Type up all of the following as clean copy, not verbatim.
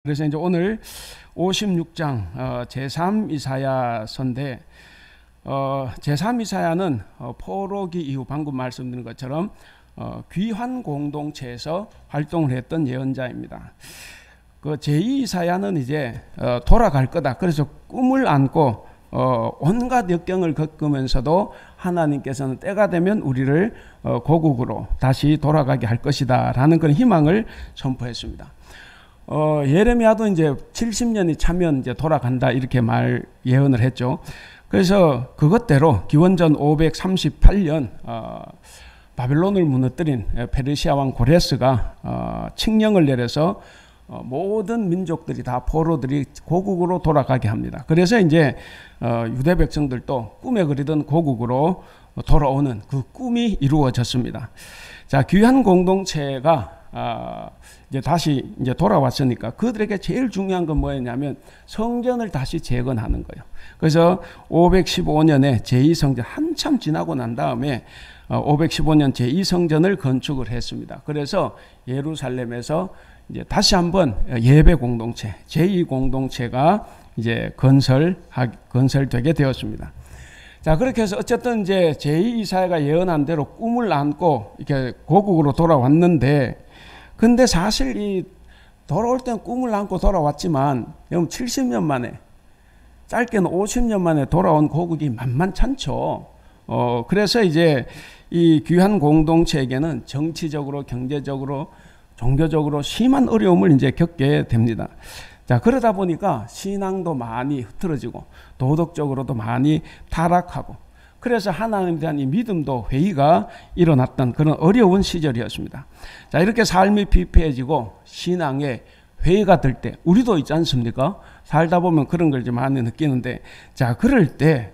그래서 이제 오늘 56장 제3 이사야서인데 제3 이사야는 포로기 이후 방금 말씀드린 것처럼 귀환 공동체에서 활동을 했던 예언자입니다. 그 제2 이사야는 이제 돌아갈 거다. 그래서 꿈을 안고 온갖 역경을 겪으면서도 하나님께서는 때가 되면 우리를 고국으로 다시 돌아가게 할 것이다 라는 그런 희망을 선포했습니다. 예레미야도 이제 70년이 차면 이제 돌아간다 이렇게 예언을 했죠. 그래서 그것대로 기원전 538년 바벨론을 무너뜨린 페르시아 왕 고레스가 칙령을 내려서 모든 민족들이 다 포로들이 고국으로 돌아가게 합니다. 그래서 이제 유대 백성들도 꿈에 그리던 고국으로 돌아오는 그 꿈이 이루어졌습니다. 자, 귀한 공동체가 이제 다시 이제 돌아왔으니까 그들에게 제일 중요한 건 뭐였냐면 성전을 다시 재건하는 거예요. 그래서 515년에 제2성전 한참 지나고 난 다음에 515년 제2성전을 건축을 했습니다. 그래서 예루살렘에서 이제 다시 한번 예배 공동체, 제2공동체가 이제 건설되게 되었습니다. 자, 그렇게 해서 어쨌든 이제 제2 이사야가 예언한 대로 꿈을 안고 이렇게 고국으로 돌아왔는데, 근데 사실 이 돌아올 때는 꿈을 안고 돌아왔지만, 여러분 70년 만에, 짧게는 50년 만에 돌아온 고국이 만만찮죠. 그래서 이제 이 귀한 공동체에게는 정치적으로, 경제적으로, 종교적으로 심한 어려움을 이제 겪게 됩니다. 자, 그러다 보니까 신앙도 많이 흐트러지고 도덕적으로도 많이 타락하고, 그래서 하나님에 대한 이 믿음도 회의가 일어났던 그런 어려운 시절이었습니다. 자, 이렇게 삶이 피폐해지고 신앙에 회의가 될 때 우리도 있지 않습니까? 살다 보면 그런 걸 좀 많이 느끼는데, 자, 그럴 때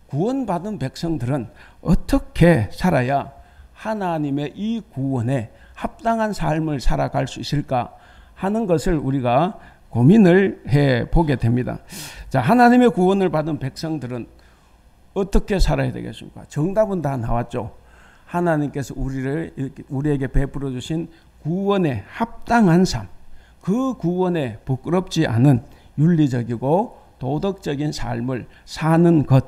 구원받은 백성들은 어떻게 살아야 하나님의 이 구원에 합당한 삶을 살아갈 수 있을까 하는 것을 우리가 고민을 해보게 됩니다. 자, 하나님의 구원을 받은 백성들은 어떻게 살아야 되겠습니까? 정답은 다 나왔죠. 하나님께서 우리에게 베풀어 주신 구원에 합당한 삶, 그 구원에 부끄럽지 않은 윤리적이고 도덕적인 삶을 사는 것,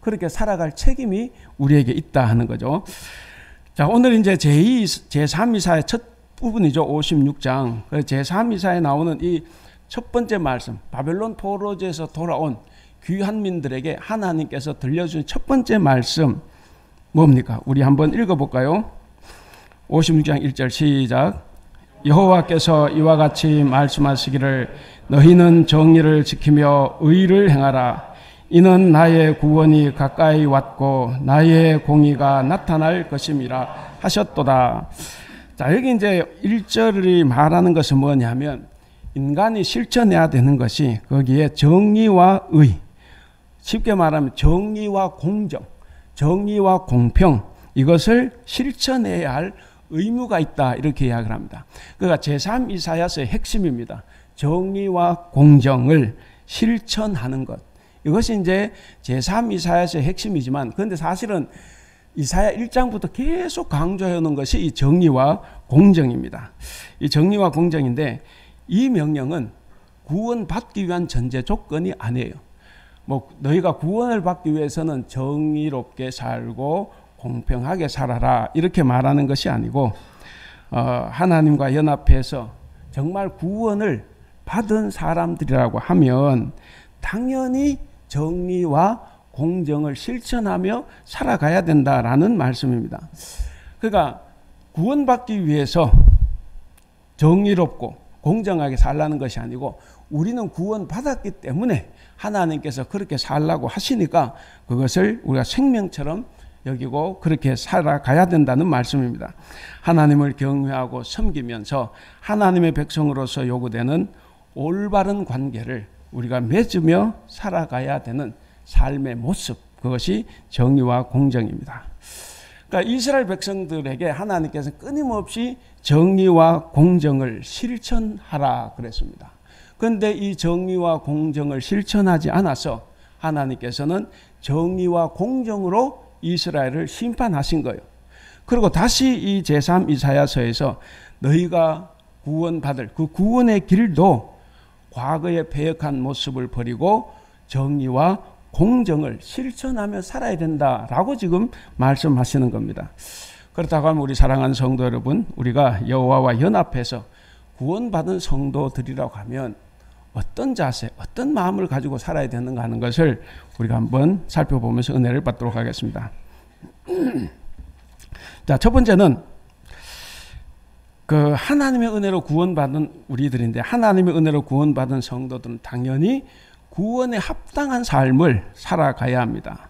그렇게 살아갈 책임이 우리에게 있다 하는 거죠. 자, 오늘 이제 제3 이사야 첫 부분이죠. 56장. 제3 이사야에 나오는 이 첫 번째 말씀, 바벨론 포로지에서 돌아온 귀한민들에게 하나님께서 들려준 첫 번째 말씀 뭡니까? 우리 한번 읽어볼까요? 56장 1절 시작. 여호와께서 이와 같이 말씀하시기를 너희는 정의를 지키며 의를 행하라. 이는 나의 구원이 가까이 왔고 나의 공의가 나타날 것임이라 하셨도다. 자, 여기 이제 1절이 말하는 것은 뭐냐면 인간이 실천해야 되는 것이 거기에 정의와 의, 쉽게 말하면 정의와 공정, 정의와 공평, 이것을 실천해야 할 의무가 있다 이렇게 이야기를 합니다. 그러니까 제3 이사야서의 핵심입니다. 정의와 공정을 실천하는 것, 이것이 이제 제3 이사야서의 핵심이지만, 그런데 사실은 이사야 1장부터 계속 강조해오는 것이 이 정의와 공정입니다. 이 정의와 공정인데 이 명령은 구원받기 위한 전제 조건이 아니에요. 너희가 구원을 받기 위해서는 정의롭게 살고 공평하게 살아라 이렇게 말하는 것이 아니고, 하나님과 연합해서 정말 구원을 받은 사람들이라고 하면 당연히 정의와 공정을 실천하며 살아가야 된다라는 말씀입니다. 그러니까 구원받기 위해서 정의롭고 공정하게 살라는 것이 아니고, 우리는 구원받았기 때문에 하나님께서 그렇게 살라고 하시니까 그것을 우리가 생명처럼 여기고 그렇게 살아가야 된다는 말씀입니다. 하나님을 경외하고 섬기면서 하나님의 백성으로서 요구되는 올바른 관계를 우리가 맺으며 살아가야 되는 삶의 모습, 그것이 정의와 공정입니다. 그러니까 이스라엘 백성들에게 하나님께서 끊임없이 정의와 공정을 실천하라 그랬습니다. 그런데 이 정의와 공정을 실천하지 않아서 하나님께서는 정의와 공정으로 이스라엘을 심판하신 거예요. 그리고 다시 이 제3 이사야서에서 너희가 구원받을 그 구원의 길도 과거의 패역한 모습을 버리고 정의와 공정을 실천하며 살아야 된다라고 지금 말씀하시는 겁니다. 그렇다고 하면 우리 사랑하는 성도 여러분, 우리가 여호와와 연합해서 구원받은 성도들이라고 하면 어떤 자세, 어떤 마음을 가지고 살아야 되는가 하는 것을 우리가 한번 살펴보면서 은혜를 받도록 하겠습니다. 자, 첫 번째는 그 하나님의 은혜로 구원받은 우리들인데, 하나님의 은혜로 구원받은 성도들은 당연히 구원에 합당한 삶을 살아가야 합니다.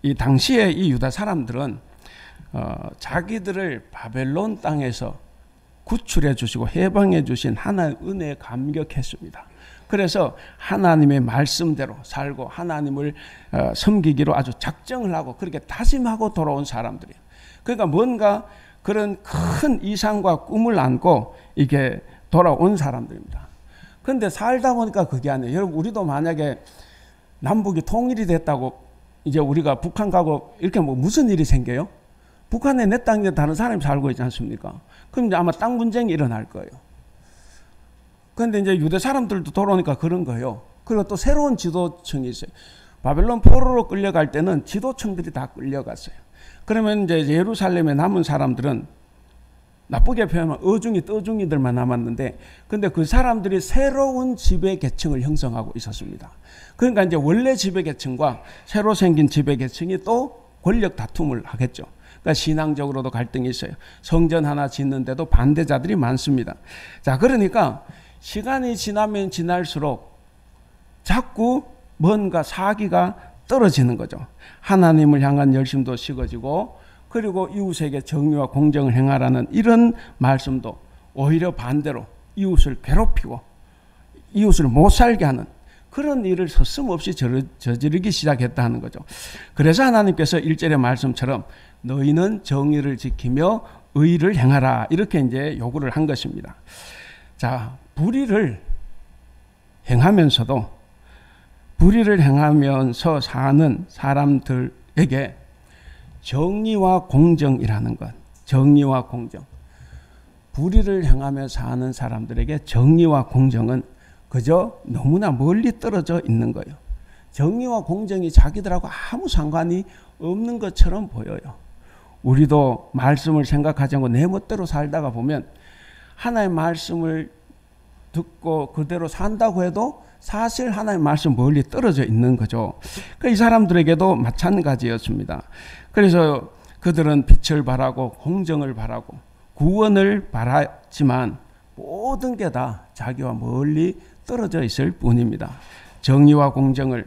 이 당시에 이 유다 사람들은 자기들을 바벨론 땅에서 구출해 주시고 해방해 주신 하나님의 은혜에 감격했습니다. 그래서 하나님의 말씀대로 살고 하나님을 섬기기로 아주 작정을 하고 그렇게 다짐하고 돌아온 사람들이에요. 그러니까 뭔가 그런 큰 이상과 꿈을 안고 이게 돌아온 사람들입니다. 그런데 살다 보니까 그게 아니에요. 여러분, 우리도 만약에 남북이 통일이 됐다고 이제 우리가 북한 가고 이렇게 뭐 무슨 일이 생겨요? 북한에 내 땅에 다른 사람이 살고 있지 않습니까? 그럼 이제 아마 땅 분쟁이 일어날 거예요. 그런데 이제 유대 사람들도 돌아오니까 그런 거예요. 그리고 또 새로운 지도층이 있어요. 바벨론 포로로 끌려갈 때는 지도층들이 다 끌려갔어요. 그러면 이제 예루살렘에 남은 사람들은 나쁘게 표현하면 어중이 떠중이들만 남았는데, 근데 그 사람들이 새로운 지배 계층을 형성하고 있었습니다. 그러니까 이제 원래 지배 계층과 새로 생긴 지배 계층이 또 권력 다툼을 하겠죠. 그러니까 신앙적으로도 갈등이 있어요. 성전 하나 짓는데도 반대자들이 많습니다. 자, 그러니까 시간이 지나면 지날수록 자꾸 뭔가 사기가 떨어지는 거죠. 하나님을 향한 열심도 식어지고, 그리고 이웃에게 정의와 공정을 행하라는 이런 말씀도 오히려 반대로 이웃을 괴롭히고 이웃을 못 살게 하는 그런 일을 서슴없이 저지르기 시작했다는 거죠. 그래서 하나님께서 1절의 말씀처럼 너희는 정의를 지키며 의를 행하라, 이렇게 이제 요구를 한 것입니다. 자, 불의를 행하면서 사는 사람들에게 정의와 공정이라는 것, 정의와 공정, 불의를 행하며 사는 사람들에게 정의와 공정은 그저 너무나 멀리 떨어져 있는 거예요. 정의와 공정이 자기들하고 아무 상관이 없는 것처럼 보여요. 우리도 말씀을 생각하지 않고 내 멋대로 살다가 보면 하나님의 말씀을 듣고 그대로 산다고 해도 사실 하나님의 말씀 멀리 떨어져 있는 거죠. 그러니까 이 사람들에게도 마찬가지였습니다. 그래서 그들은 빛을 바라고 공정을 바라고 구원을 바랐지만 모든 게 다 자기와 멀리 떨어져 있을 뿐입니다. 정의와 공정을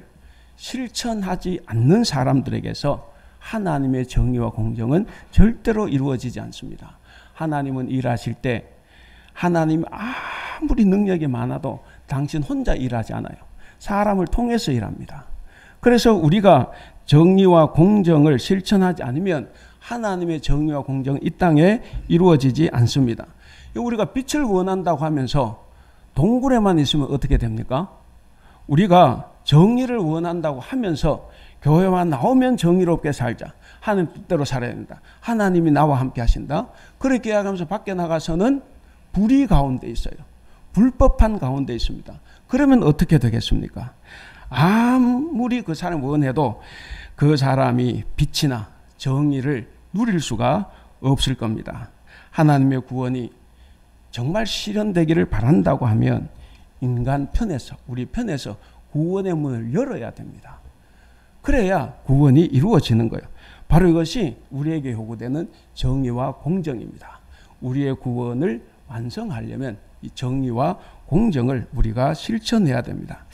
실천하지 않는 사람들에게서 하나님의 정의와 공정은 절대로 이루어지지 않습니다. 하나님은 일하실 때 하나님 아무리 능력이 많아도 당신 혼자 일하지 않아요. 사람을 통해서 일합니다. 그래서 우리가 정의와 공정을 실천하지 않으면 하나님의 정의와 공정은 이 땅에 이루어지지 않습니다. 우리가 빛을 원한다고 하면서 동굴에만 있으면 어떻게 됩니까? 우리가 정의를 원한다고 하면서 교회만 나오면 정의롭게 살자, 하나님 뜻대로 살아야 된다, 하나님이 나와 함께 하신다, 그렇게 이야기하면서 밖에 나가서는 불의 가운데 있어요. 불법한 가운데 있습니다. 그러면 어떻게 되겠습니까? 아무리 그 사람이 원해도 그 사람이 빛이나 정의를 누릴 수가 없을 겁니다. 하나님의 구원이 정말 실현되기를 바란다고 하면 인간 편에서, 우리 편에서 구원의 문을 열어야 됩니다. 그래야 구원이 이루어지는 거예요. 바로 이것이 우리에게 요구되는 정의와 공정입니다. 우리의 구원을 완성하려면 이 정의와 공정을 우리가 실천해야 됩니다.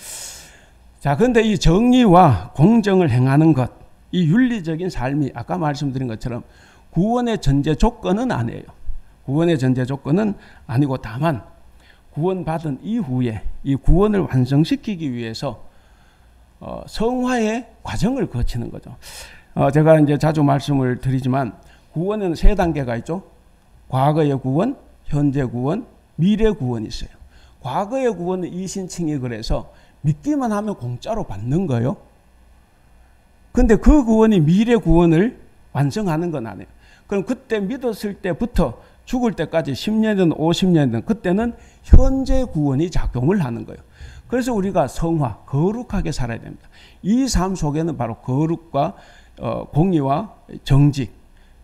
자, 그런데 이 정의와 공정을 행하는 것, 이 윤리적인 삶이 아까 말씀드린 것처럼 구원의 전제 조건은 아니에요. 구원의 전제 조건은 아니고 다만 구원받은 이후에 이 구원을 완성시키기 위해서 성화의 과정을 거치는 거죠. 제가 이제 자주 말씀을 드리지만 구원에는 세 단계가 있죠. 과거의 구원, 현재 구원, 미래 구원이 있어요. 과거의 구원은 이신칭이 그래서 믿기만 하면 공짜로 받는 거예요. 근데 그 구원이 미래 구원을 완성하는 건 아니에요. 그럼 그때 믿었을 때부터 죽을 때까지 10년이든 50년이든 그때는 현재 구원이 작용을 하는 거예요. 그래서 우리가 성화, 거룩하게 살아야 됩니다. 이 삶 속에는 바로 거룩과 공의와 정직,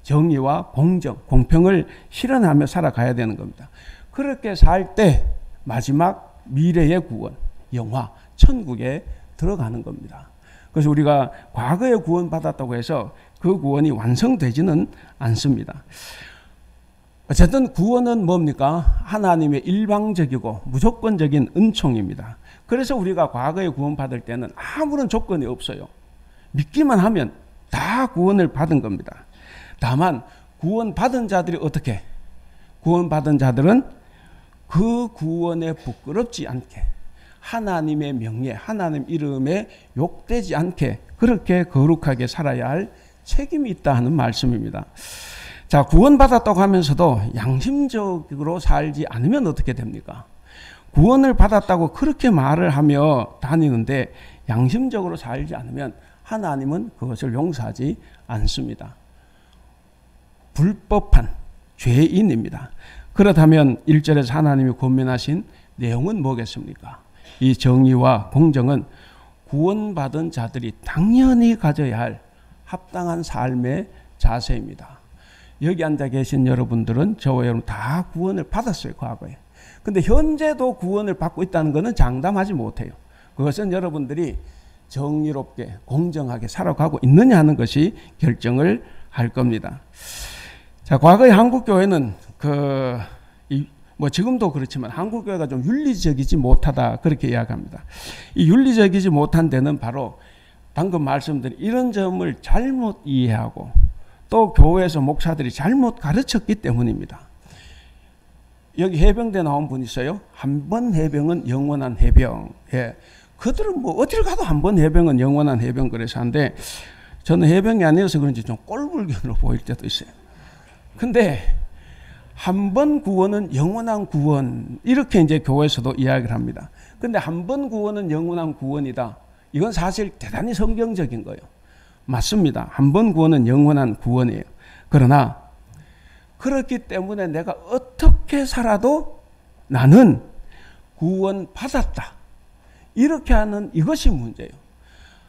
정의와 공정, 공평을 실현하며 살아가야 되는 겁니다. 그렇게 살 때 마지막 미래의 구원, 영화, 천국에 들어가는 겁니다. 그래서 우리가 과거에 구원받았다고 해서 그 구원이 완성되지는 않습니다. 어쨌든 구원은 뭡니까? 하나님의 일방적이고 무조건적인 은총입니다. 그래서 우리가 과거에 구원받을 때는 아무런 조건이 없어요. 믿기만 하면 다 구원을 받은 겁니다. 다만 구원받은 자들이 어떻게? 구원받은 자들은 그 구원에 부끄럽지 않게 하나님의 명예, 하나님 이름에 욕되지 않게 그렇게 거룩하게 살아야 할 책임이 있다 하는 말씀입니다. 자, 구원받았다고 하면서도 양심적으로 살지 않으면 어떻게 됩니까? 구원을 받았다고 그렇게 말을 하며 다니는데 양심적으로 살지 않으면 하나님은 그것을 용서하지 않습니다. 불법한 죄인입니다. 그렇다면 1절에서 하나님이 권면하신 내용은 뭐겠습니까? 이 정의와 공정은 구원받은 자들이 당연히 가져야 할 합당한 삶의 자세입니다. 여기 앉아 계신 여러분들은 저와 여러분 다 구원을 받았어요, 과거에. 근데 현재도 구원을 받고 있다는 것은 장담하지 못해요. 그것은 여러분들이 정의롭게 공정하게 살아가고 있느냐 하는 것이 결정을 할 겁니다. 자, 과거의 한국교회는 지금도 그렇지만 한국교회가 좀 윤리적이지 못하다 그렇게 이야기합니다. 이 윤리적이지 못한 데는 바로 방금 말씀드린 이런 점을 잘못 이해하고 또 교회에서 목사들이 잘못 가르쳤기 때문입니다. 여기 해병대 나온 분 있어요. 한 번 해병은 영원한 해병. 예. 그들은 뭐 어딜 가도 한 번 해병은 영원한 해병 그래서 하는데 저는 해병이 아니어서 그런지 좀 꼴불견으로 보일 때도 있어요. 근데 한 번 구원은 영원한 구원 이렇게 이제 교회에서도 이야기를 합니다. 근데 한 번 구원은 영원한 구원이다. 이건 사실 대단히 성경적인 거예요. 맞습니다. 한 번 구원은 영원한 구원이에요. 그러나 그렇기 때문에 내가 어떻게 살아도 나는 구원받았다. 이렇게 하는 이것이 문제예요.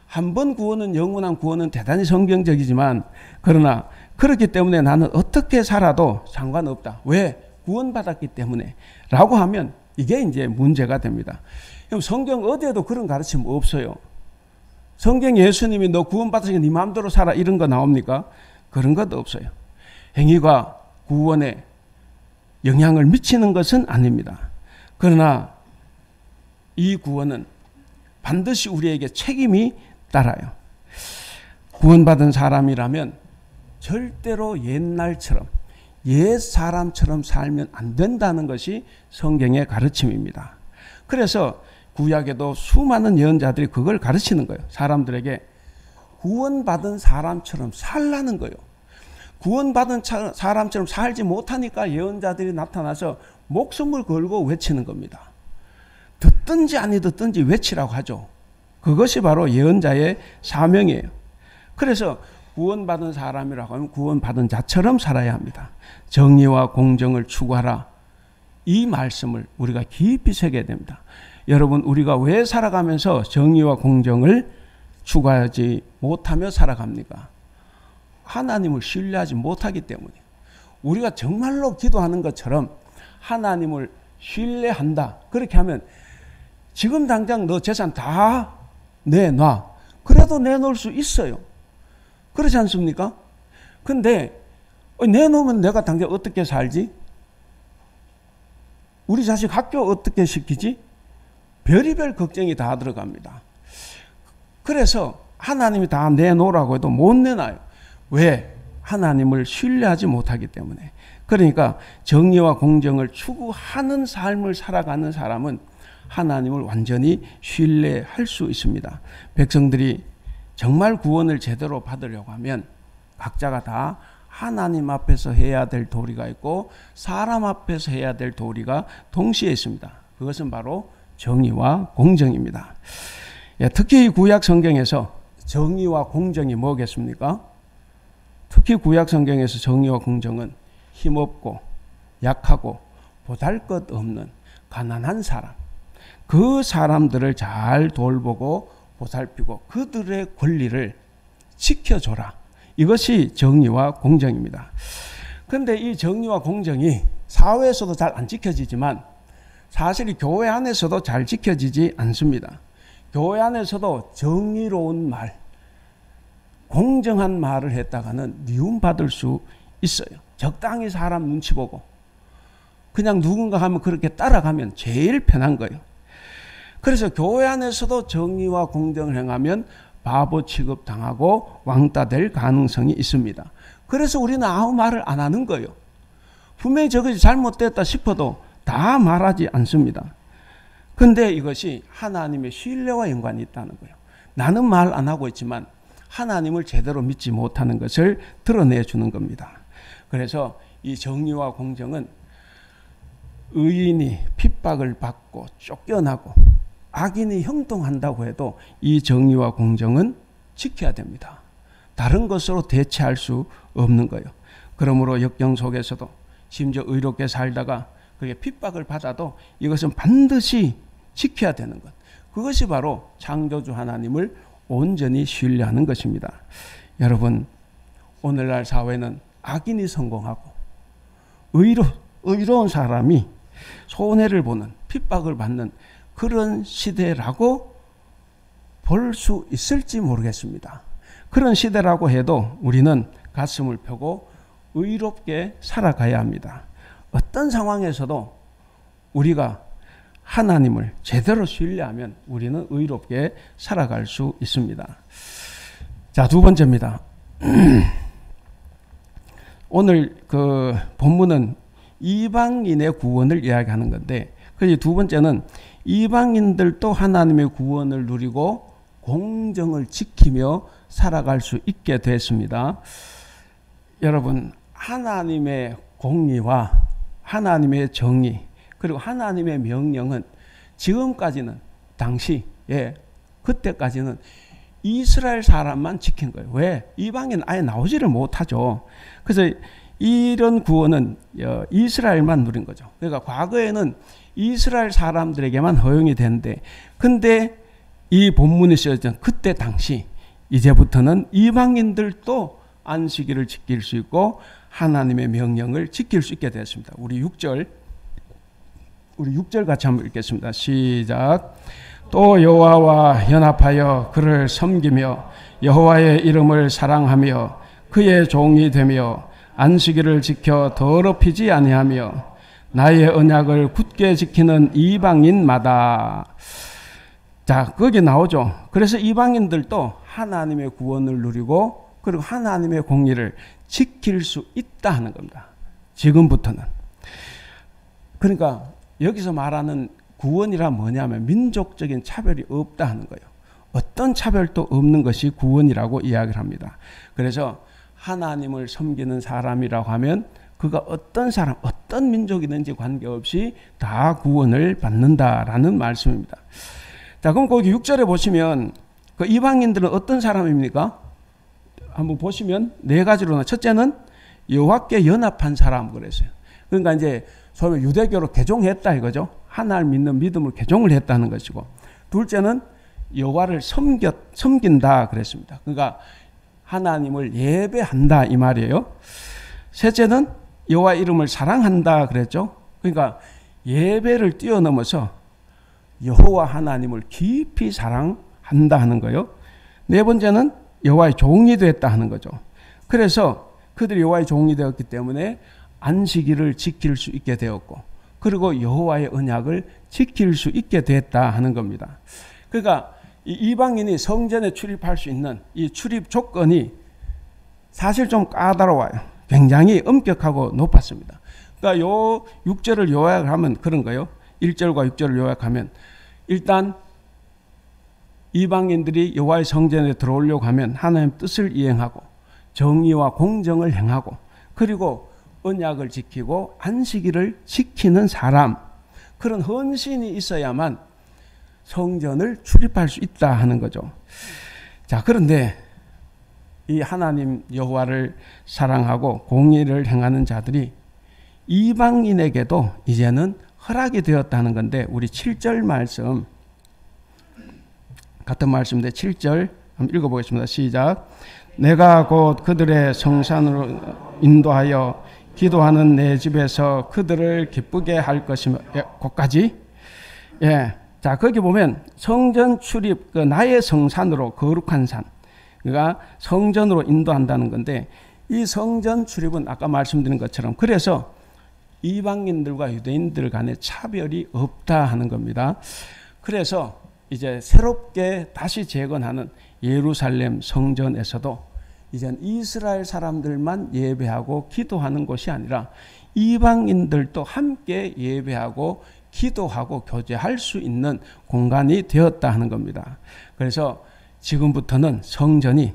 한 번 구원은 영원한 구원은 대단히 성경적이지만 그러나 그렇기 때문에 나는 어떻게 살아도 상관없다. 왜? 구원받았기 때문에. 라고 하면 이게 이제 문제가 됩니다. 그럼 성경 어디에도 그런 가르침 없어요. 성경 예수님이 너 구원받았으니까 네 마음대로 살아 이런 거 나옵니까? 그런 것도 없어요. 행위가 구원에 영향을 미치는 것은 아닙니다. 그러나 이 구원은 반드시 우리에게 책임이 따라요. 구원받은 사람이라면 절대로 옛날처럼 옛 사람처럼 살면 안 된다는 것이 성경의 가르침입니다. 그래서 구약에도 수많은 예언자들이 그걸 가르치는 거예요. 사람들에게 구원받은 사람처럼 살라는 거예요. 구원받은 사람처럼 살지 못하니까 예언자들이 나타나서 목숨을 걸고 외치는 겁니다. 듣든지 아니 듣든지 외치라고 하죠. 그것이 바로 예언자의 사명이에요. 그래서 구원받은 사람이라고 하면 구원받은 자처럼 살아야 합니다. 정의와 공정을 추구하라. 이 말씀을 우리가 깊이 새겨야 됩니다. 여러분, 우리가 왜 살아가면서 정의와 공정을 추구하지 못하며 살아갑니까? 하나님을 신뢰하지 못하기 때문에. 우리가 정말로 기도하는 것처럼 하나님을 신뢰한다. 그렇게 하면 지금 당장 너 재산 다 내놔. 그래도 내놓을 수 있어요. 그렇지 않습니까? 근데 내놓으면 내가 당장 어떻게 살지? 우리 자식 학교 어떻게 시키지? 별의별 걱정이 다 들어갑니다. 그래서 하나님이 다 내놓으라고 해도 못 내놔요. 왜? 하나님을 신뢰하지 못하기 때문에. 그러니까 정의와 공정을 추구하는 삶을 살아가는 사람은 하나님을 완전히 신뢰할 수 있습니다. 백성들이 정말 구원을 제대로 받으려고 하면 각자가 다 하나님 앞에서 해야 될 도리가 있고 사람 앞에서 해야 될 도리가 동시에 있습니다. 그것은 바로 정의와 공정입니다. 특히 구약 성경에서 정의와 공정이 뭐겠습니까? 특히 구약 성경에서 정의와 공정은 힘없고 약하고 보잘것없는 가난한 사람, 그 사람들을 잘 돌보고 보살피고 그들의 권리를 지켜줘라. 이것이 정의와 공정입니다. 그런데 이 정의와 공정이 사회에서도 잘 안 지켜지지만 사실 이 교회 안에서도 잘 지켜지지 않습니다. 교회 안에서도 정의로운 말, 공정한 말을 했다가는 미움받을 수 있어요. 적당히 사람 눈치 보고 그냥 누군가 하면 그렇게 따라가면 제일 편한 거예요. 그래서 교회 안에서도 정의와 공정을 행하면 바보 취급당하고 왕따 될 가능성이 있습니다. 그래서 우리는 아무 말을 안 하는 거예요. 분명히 저것이 잘못됐다 싶어도 다 말하지 않습니다. 근데 이것이 하나님의 신뢰와 연관이 있다는 거예요. 나는 말 안 하고 있지만 하나님을 제대로 믿지 못하는 것을 드러내주는 겁니다. 그래서 이 정의와 공정은 의인이 핍박을 받고 쫓겨나고 악인이 형통한다고 해도 이 정의와 공정은 지켜야 됩니다. 다른 것으로 대체할 수 없는 거예요. 그러므로 역경 속에서도 심지어 의롭게 살다가 그게 핍박을 받아도 이것은 반드시 지켜야 되는 것. 그것이 바로 창조주 하나님을 온전히 신뢰하는 것입니다. 여러분, 오늘날 사회는 악인이 성공하고 의로운 사람이 손해를 보는, 핍박을 받는 그런 시대라고 볼 수 있을지 모르겠습니다. 그런 시대라고 해도 우리는 가슴을 펴고 의롭게 살아가야 합니다. 어떤 상황에서도 우리가 하나님을 제대로 신뢰하면 우리는 의롭게 살아갈 수 있습니다. 자, 두 번째입니다. 오늘 그 본문은 이방인의 구원을 이야기하는 건데, 그래서 두 번째는 이방인들도 하나님의 구원을 누리고 공정을 지키며 살아갈 수 있게 됐습니다. 여러분, 하나님의 공의와 하나님의 정의 그리고 하나님의 명령은 지금까지는 당시에 그때까지는 이스라엘 사람만 지킨 거예요. 왜? 이방인은 아예 나오지를 못하죠. 그래서 이런 구원은 이스라엘만 누린 거죠. 그러니까 과거에는 이스라엘 사람들에게만 허용이 되는데, 근데 이 본문이 쓰여진 그때 당시 이제부터는 이방인들도 안식일을 지킬 수 있고 하나님의 명령을 지킬 수 있게 되었습니다. 우리 6절 같이 한번 읽겠습니다. 시작. 또 여호와와 연합하여 그를 섬기며 여호와의 이름을 사랑하며 그의 종이 되며 안식일을 지켜 더럽히지 아니하며 나의 언약을 굳게 지키는 이방인마다. 자, 거기 나오죠. 그래서 이방인들도 하나님의 구원을 누리고 그리고 하나님의 공의를 지킬 수 있다 하는 겁니다. 지금부터는. 그러니까 여기서 말하는 구원이란 뭐냐면 민족적인 차별이 없다 하는 거예요. 어떤 차별도 없는 것이 구원이라고 이야기를 합니다. 그래서 하나님을 섬기는 사람이라고 하면 그가 어떤 사람, 어떤 민족이든지 관계없이 다 구원을 받는다라는 말씀입니다. 자, 그럼 거기 6절에 보시면 그 이방인들은 어떤 사람입니까? 한번 보시면 네 가지로. 첫째는 여호와께 연합한 사람 그랬어요. 그러니까 이제 소위 유대교로 개종했다 이거죠. 하나를 믿는 믿음을 개종을 했다는 것이고, 둘째는 여호와를 섬긴다 그랬습니다. 그러니까 하나님을 예배한다 이 말이에요. 셋째는 여호와 이름을 사랑한다 그랬죠. 그러니까 예배를 뛰어넘어서 여호와 하나님을 깊이 사랑한다 하는 거예요. 네 번째는 여호와의 종이 됐다 하는 거죠. 그래서 그들이 여호와의 종이 되었기 때문에 안식일을 지킬 수 있게 되었고, 그리고 여호와의 언약을 지킬 수 있게 됐다 하는 겁니다. 그러니까 이 이방인이 성전에 출입할 수 있는 이 출입 조건이 사실 좀 까다로워요. 굉장히 엄격하고 높았습니다. 그러니까 요 6절을 요약하면 그런 거예요. 1절과 6절을 요약하면 일단 이방인들이 여호와의 성전에 들어오려고 하면 하나님의 뜻을 이행하고 정의와 공정을 행하고 그리고 언약을 지키고 안식일을 지키는 사람, 그런 헌신이 있어야만 성전을 출입할 수 있다 하는 거죠. 자, 그런데 이 하나님 여호와를 사랑하고 공의를 행하는 자들이 이방인에게도 이제는 허락이 되었다는 건데, 우리 7절 말씀, 같은 말씀인데 7절 한번 읽어보겠습니다. 시작. 내가 곧 그들의 성산으로 인도하여 기도하는 내 집에서 그들을 기쁘게 할 것이며, 거기까지. 예. 자, 거기 보면 성전 출입, 나의 성산으로, 거룩한 산, 그러니까 성전으로 인도한다는 건데, 이 성전 출입은 아까 말씀드린 것처럼 그래서 이방인들과 유대인들 간의 차별이 없다 하는 겁니다. 그래서 이제 새롭게 다시 재건하는 예루살렘 성전에서도 이젠 이스라엘 사람들만 예배하고 기도하는 곳이 아니라 이방인들도 함께 예배하고 기도하고 교제할 수 있는 공간이 되었다 하는 겁니다. 그래서 지금부터는 성전이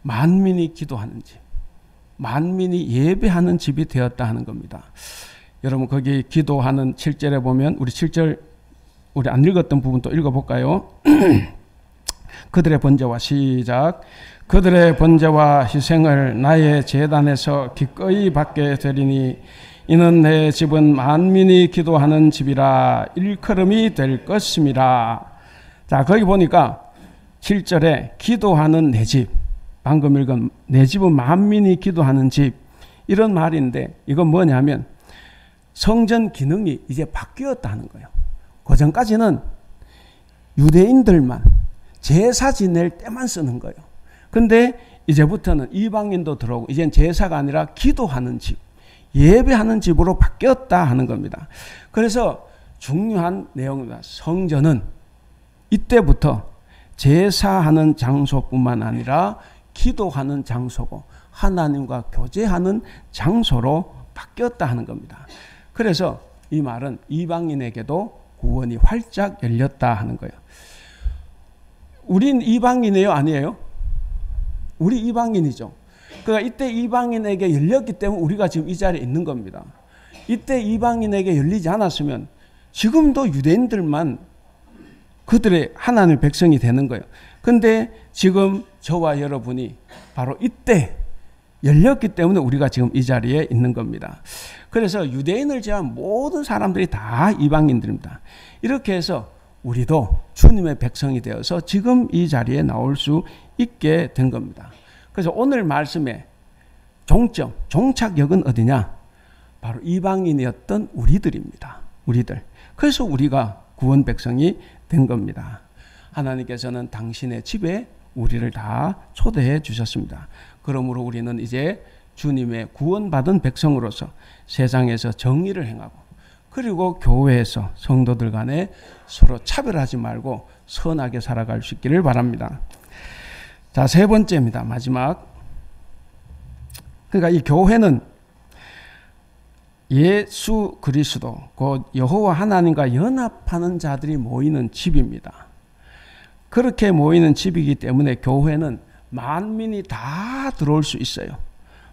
만민이 기도하는 집, 만민이 예배하는 집이 되었다 하는 겁니다. 여러분 거기 기도하는 7절에 보면, 우리 7절 우리 안 읽었던 부분 또 읽어볼까요? 그들의 번제와, 시작. 그들의 번제와 희생을 나의 제단에서 기꺼이 받게 되리니 이는 내 집은 만민이 기도하는 집이라 일컬음이 될 것임이라. 자, 거기 보니까 7절에 기도하는 내 집, 방금 읽은 내 집은 만민이 기도하는 집, 이런 말인데 이건 뭐냐면 성전 기능이 이제 바뀌었다는 거예요. 그전까지는 유대인들만 제사 지낼 때만 쓰는 거예요. 근데 이제부터는 이방인도 들어오고 이젠 제사가 아니라 기도하는 집, 예배하는 집으로 바뀌었다 하는 겁니다. 그래서 중요한 내용입니다. 성전은 이때부터 제사하는 장소뿐만 아니라 기도하는 장소고 하나님과 교제하는 장소로 바뀌었다 하는 겁니다. 그래서 이 말은 이방인에게도 구원이 활짝 열렸다 하는 거예요. 우린 이방인이에요? 아니에요? 우리 이방인이죠. 그러니까 이때 이방인에게 열렸기 때문에 우리가 지금 이 자리에 있는 겁니다. 이때 이방인에게 열리지 않았으면 지금도 유대인들만 그들의 하나님의 백성이 되는 거예요. 근데 지금 저와 여러분이 바로 이때 열렸기 때문에 우리가 지금 이 자리에 있는 겁니다. 그래서 유대인을 제외한 모든 사람들이 다 이방인들입니다. 이렇게 해서 우리도 주님의 백성이 되어서 지금 이 자리에 나올 수 있게 된 겁니다. 그래서 오늘 말씀의 종점, 종착역은 어디냐? 바로 이방인이었던 우리들입니다. 우리들. 그래서 우리가 구원 백성이 된 겁니다. 하나님께서는 당신의 집에 우리를 다 초대해 주셨습니다. 그러므로 우리는 이제 주님의 구원받은 백성으로서 세상에서 정의를 행하고, 그리고 교회에서 성도들 간에 서로 차별하지 말고 선하게 살아갈 수 있기를 바랍니다. 자, 세 번째입니다. 마지막. 그러니까 이 교회는 예수 그리스도, 곧 여호와 하나님과 연합하는 자들이 모이는 집입니다. 그렇게 모이는 집이기 때문에 교회는 만민이 다 들어올 수 있어요.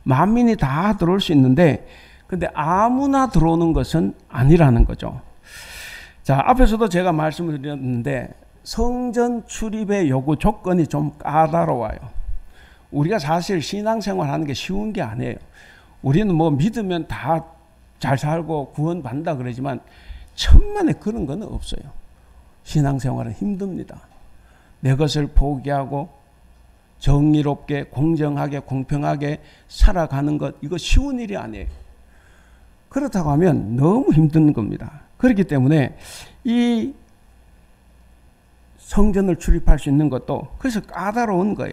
만민이 다 들어올 수 있는데, 근데 아무나 들어오는 것은 아니라는 거죠. 자, 앞에서도 제가 말씀을 드렸는데 성전 출입의 요구 조건이 좀 까다로워요. 우리가 사실 신앙생활 하는 게 쉬운 게 아니에요. 우리는 뭐 믿으면 다 잘 살고 구원받는다 그러지만 천만에 그런 건 없어요. 신앙생활은 힘듭니다. 내 것을 포기하고 정의롭게 공정하게 공평하게 살아가는 것, 이거 쉬운 일이 아니에요. 그렇다고 하면 너무 힘든 겁니다. 그렇기 때문에 이 성전을 출입할 수 있는 것도 그래서 까다로운 거예요.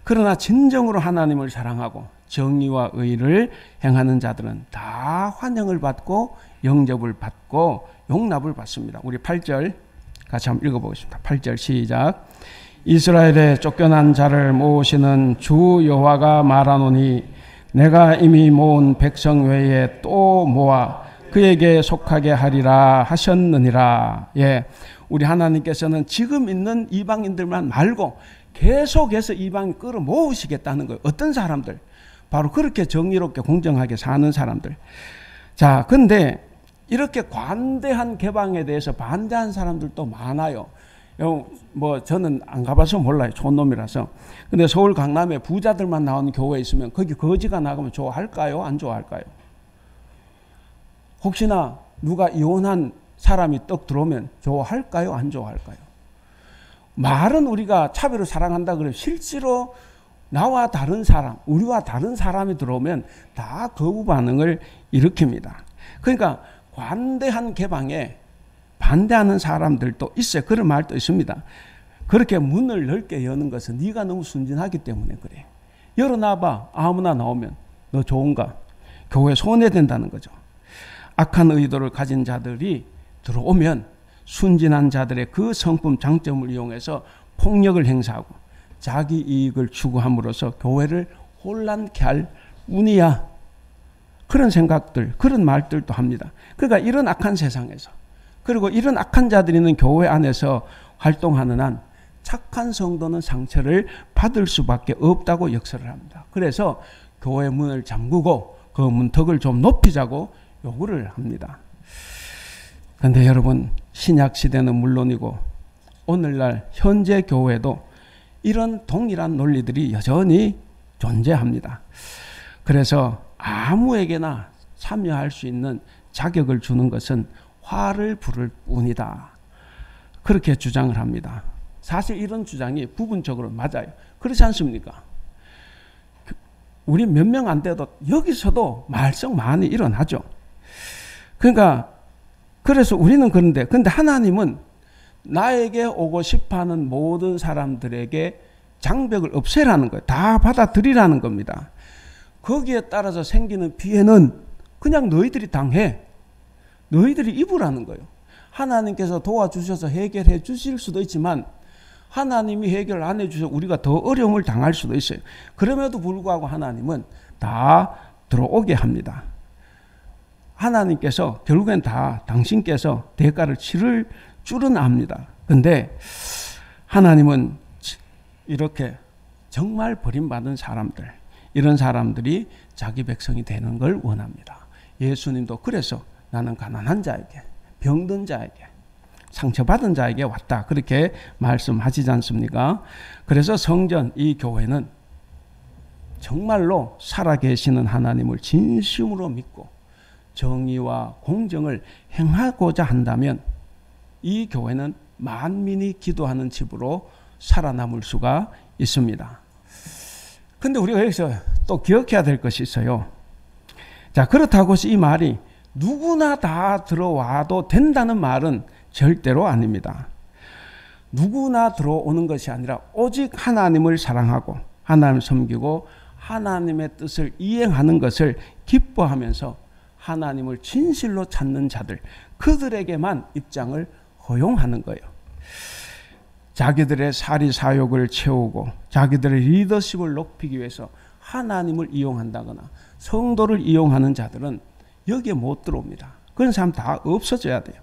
그러나 진정으로 하나님을 사랑하고 정의와 의를 행하는 자들은 다 환영을 받고 영접을 받고 용납을 받습니다. 우리 8절 같이 한번 읽어보겠습니다. 8절 시작. 이스라엘에 쫓겨난 자를 모으시는 주 여호와가 말하노니 내가 이미 모은 백성 외에 또 모아 그에게 속하게 하리라 하셨느니라. 예, 우리 하나님께서는 지금 있는 이방인들만 말고 계속해서 이방인 끌어 모으시겠다는 거예요. 어떤 사람들? 바로 그렇게 정의롭게 공정하게 사는 사람들. 자, 근데 이렇게 관대한 개방에 대해서 반대한 사람들도 많아요. 뭐 저는 안 가봐서 몰라요. 촌놈이라서. 근데 서울 강남에 부자들만 나오는 교회에 있으면 거기 거지가 나가면 좋아할까요? 안 좋아할까요? 혹시나 누가 이혼한 사람이 떡 들어오면 좋아할까요? 안 좋아할까요? 말은 우리가 차별을 사랑한다 그래요. 실제로 나와 다른 사람, 우리와 다른 사람이 들어오면 다 거부 반응을 일으킵니다. 그러니까 관대한 개방에 반대하는 사람들도 있어요. 그런 말도 있습니다. 그렇게 문을 넓게 여는 것은 네가 너무 순진하기 때문에 그래. 열어놔봐. 아무나 나오면 너 좋은가? 교회에 손해된다는 거죠. 악한 의도를 가진 자들이 들어오면 순진한 자들의 그 성품 장점을 이용해서 폭력을 행사하고 자기 이익을 추구함으로써 교회를 혼란케 할 운이야. 그런 생각들, 그런 말들도 합니다. 그러니까 이런 악한 세상에서, 그리고 이런 악한 자들이 있는 교회 안에서 활동하는 한 착한 성도는 상처를 받을 수밖에 없다고 역설을 합니다. 그래서 교회 문을 잠그고 그 문턱을 좀 높이자고 요구를 합니다. 그런데 여러분, 신약 시대는 물론이고 오늘날 현재 교회도 이런 동일한 논리들이 여전히 존재합니다. 그래서 아무에게나 참여할 수 있는 자격을 주는 것은 화를 부를 뿐이다. 그렇게 주장을 합니다. 사실 이런 주장이 부분적으로 맞아요. 그렇지 않습니까? 우리 몇 명 안 돼도 여기서도 말썽 많이 일어나죠. 그러니까 그래서 우리는 그런데 하나님은 나에게 오고 싶어하는 모든 사람들에게 장벽을 없애라는 거예요. 다 받아들이라는 겁니다. 거기에 따라서 생기는 피해는 그냥 너희들이 당해. 너희들이 입으라는 거예요. 하나님께서 도와주셔서 해결해 주실 수도 있지만 하나님이 해결 안 해주셔서 우리가 더 어려움을 당할 수도 있어요. 그럼에도 불구하고 하나님은 다 들어오게 합니다. 하나님께서 결국엔 다 당신께서 대가를 치를 줄은 압니다. 근데 하나님은 이렇게 정말 버림받은 사람들, 이런 사람들이 자기 백성이 되는 걸 원합니다. 예수님도 그래서 나는 가난한 자에게, 병든 자에게, 상처받은 자에게 왔다. 그렇게 말씀하시지 않습니까? 그래서 성전, 이 교회는 정말로 살아계시는 하나님을 진심으로 믿고 정의와 공정을 행하고자 한다면 이 교회는 만민이 기도하는 집으로 살아남을 수가 있습니다. 근데 우리가 여기서 또 기억해야 될 것이 있어요. 자, 그렇다고 해서 이 말이 누구나 다 들어와도 된다는 말은 절대로 아닙니다. 누구나 들어오는 것이 아니라 오직 하나님을 사랑하고 하나님을 섬기고 하나님의 뜻을 이행하는 것을 기뻐하면서 하나님을 진실로 찾는 자들, 그들에게만 입장을 허용하는 거예요. 자기들의 사리 사욕을 채우고 자기들의 리더십을 높이기 위해서 하나님을 이용한다거나 성도를 이용하는 자들은 여기에 못 들어옵니다. 그런 사람 다 없어져야 돼요.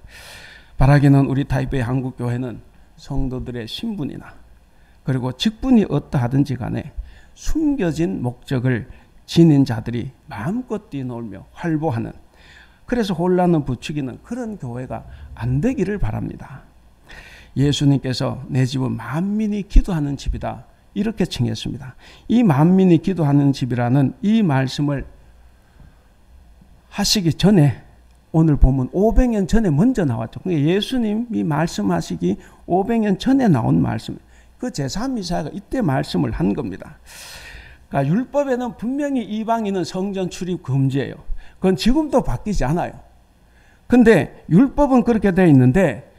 바라기는 우리 타이베이 한국교회는 성도들의 신분이나 그리고 직분이 어떠하든지 간에 숨겨진 목적을 지닌 자들이 마음껏 뛰놀며 활보하는, 그래서 혼란을 부추기는 그런 교회가 안 되기를 바랍니다. 예수님께서 내 집은 만민이 기도하는 집이다, 이렇게 칭했습니다. 이 만민이 기도하는 집이라는 이 말씀을 하시기 전에 오늘 보면 500년 전에 먼저 나왔죠. 예수님이 말씀하시기 500년 전에 나온 말씀, 그 제3이사야가 이때 말씀을 한 겁니다. 그러니까 율법에는 분명히 이방인은 성전 출입 금지예요. 그건 지금도 바뀌지 않아요. 근데 율법은 그렇게 되어 있는데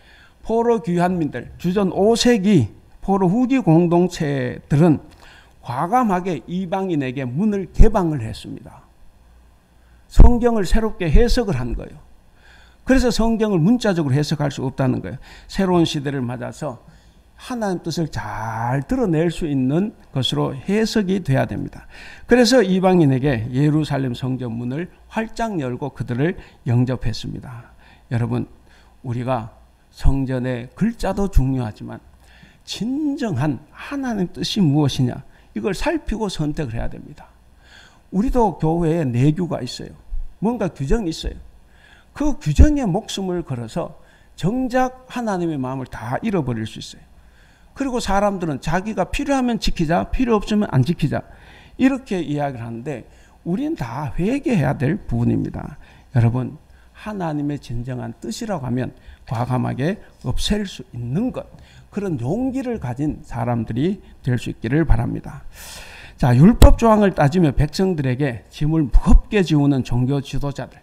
포로 귀환민들, 주전 5세기 포로 후기 공동체들은 과감하게 이방인에게 문을 개방을 했습니다. 성경을 새롭게 해석을 한 거예요. 그래서 성경을 문자적으로 해석할 수 없다는 거예요. 새로운 시대를 맞아서 하나님 뜻을 잘 드러낼 수 있는 것으로 해석이 돼야 됩니다. 그래서 이방인에게 예루살렘 성전 문을 활짝 열고 그들을 영접했습니다. 여러분, 우리가 성전의 글자도 중요하지만 진정한 하나님 뜻이 무엇이냐, 이걸 살피고 선택을 해야 됩니다. 우리도 교회에 내규가 있어요. 뭔가 규정이 있어요. 그 규정에 목숨을 걸어서 정작 하나님의 마음을 다 잃어버릴 수 있어요. 그리고 사람들은 자기가 필요하면 지키자, 필요 없으면 안 지키자, 이렇게 이야기를 하는데 우리는 다 회개해야 될 부분입니다. 여러분, 하나님의 진정한 뜻이라고 하면 과감하게 없앨 수 있는 것, 그런 용기를 가진 사람들이 될 수 있기를 바랍니다. 자, 율법 조항을 따지며 백성들에게 짐을 무겁게 지우는 종교 지도자들,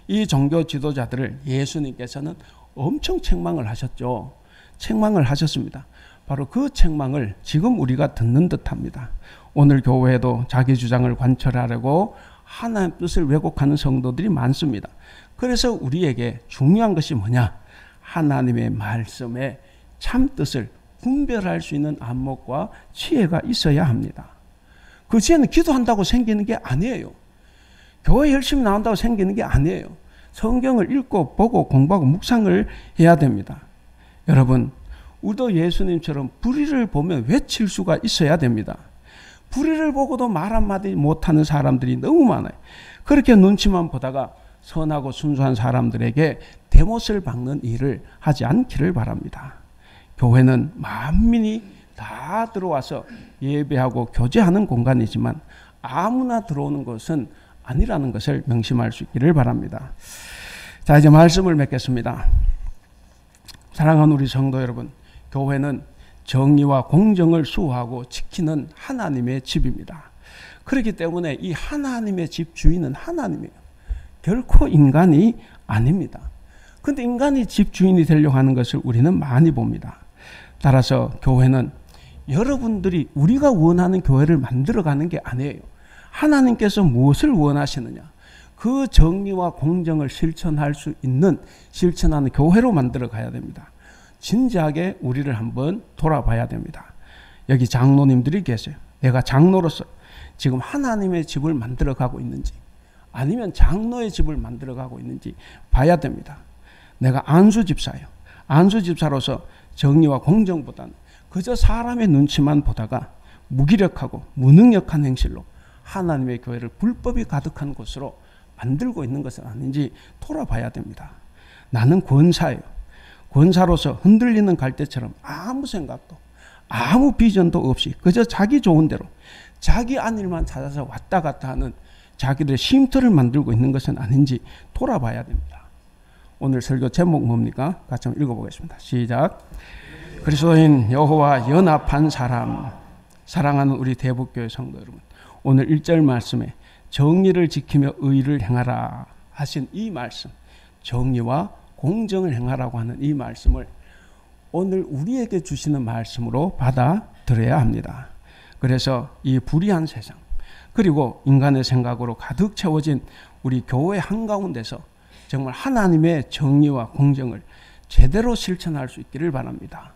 이 종교 지도자들을 예수님께서는 엄청 책망을 하셨죠. 책망을 하셨습니다. 바로 그 책망을 지금 우리가 듣는 듯합니다. 오늘 교회에도 자기 주장을 관철하려고 하나님의 뜻을 왜곡하는 성도들이 많습니다. 그래서 우리에게 중요한 것이 뭐냐? 하나님의 말씀의 참 뜻을 분별할 수 있는 안목과 지혜가 있어야 합니다. 그 지혜는 기도한다고 생기는 게 아니에요. 교회 열심히 나온다고 생기는 게 아니에요. 성경을 읽고 보고 공부하고 묵상을 해야 됩니다. 여러분, 우리도 예수님처럼 불의를 보면 외칠 수가 있어야 됩니다. 불의를 보고도 말 한마디 못하는 사람들이 너무 많아요. 그렇게 눈치만 보다가 선하고 순수한 사람들에게 대못을 박는 일을 하지 않기를 바랍니다. 교회는 만민이 다 들어와서 예배하고 교제하는 공간이지만 아무나 들어오는 것은 아니라는 것을 명심할 수 있기를 바랍니다. 자, 이제 말씀을 맺겠습니다. 사랑하는 우리 성도 여러분, 교회는 정의와 공정을 수호하고 지키는 하나님의 집입니다. 그렇기 때문에 이 하나님의 집 주인은 하나님이에요. 결코 인간이 아닙니다. 그런데 인간이 집 주인이 되려고 하는 것을 우리는 많이 봅니다. 따라서 교회는 여러분들이 우리가 원하는 교회를 만들어가는 게 아니에요. 하나님께서 무엇을 원하시느냐, 그 정의와 공정을 실천할 수 있는, 실천하는 교회로 만들어 가야 됩니다. 진지하게 우리를 한번 돌아봐야 됩니다. 여기 장로님들이 계세요. 내가 장로로서 지금 하나님의 집을 만들어 가고 있는지, 아니면 장로의 집을 만들어 가고 있는지 봐야 됩니다. 내가 안수집사예요. 안수집사로서 정의와 공정보다는 그저 사람의 눈치만 보다가 무기력하고 무능력한 행실로 하나님의 교회를 불법이 가득한 곳으로 만들고 있는 것은 아닌지 돌아봐야 됩니다. 나는 권사예요. 권사로서 흔들리는 갈대처럼 아무 생각도 아무 비전도 없이 그저 자기 좋은 대로 자기 안 일만 찾아서 왔다 갔다 하는 자기들의 쉼터를 만들고 있는 것은 아닌지 돌아봐야 됩니다. 오늘 설교 제목 뭡니까? 같이 한번 읽어보겠습니다. 시작. 그리스도인 여호와 연합한 사람. 사랑하는 우리 대북교회 성도 여러분, 오늘 1절 말씀에 정의를 지키며 의를 행하라 하신 이 말씀, 정의와 공정을 행하라고 하는 이 말씀을 오늘 우리에게 주시는 말씀으로 받아들여야 합니다. 그래서 이 불의한 세상, 그리고 인간의 생각으로 가득 채워진 우리 교회 한가운데서 정말 하나님의 정의와 공정을 제대로 실천할 수 있기를 바랍니다.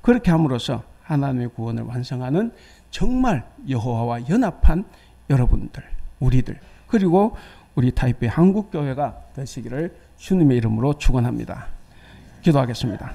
그렇게 함으로써 하나님의 구원을 완성하는 정말 여호와와 연합한 여러분들, 우리들, 그리고 우리 타이페이 한국교회가 되시기를 주님의 이름으로 축원합니다. 기도하겠습니다.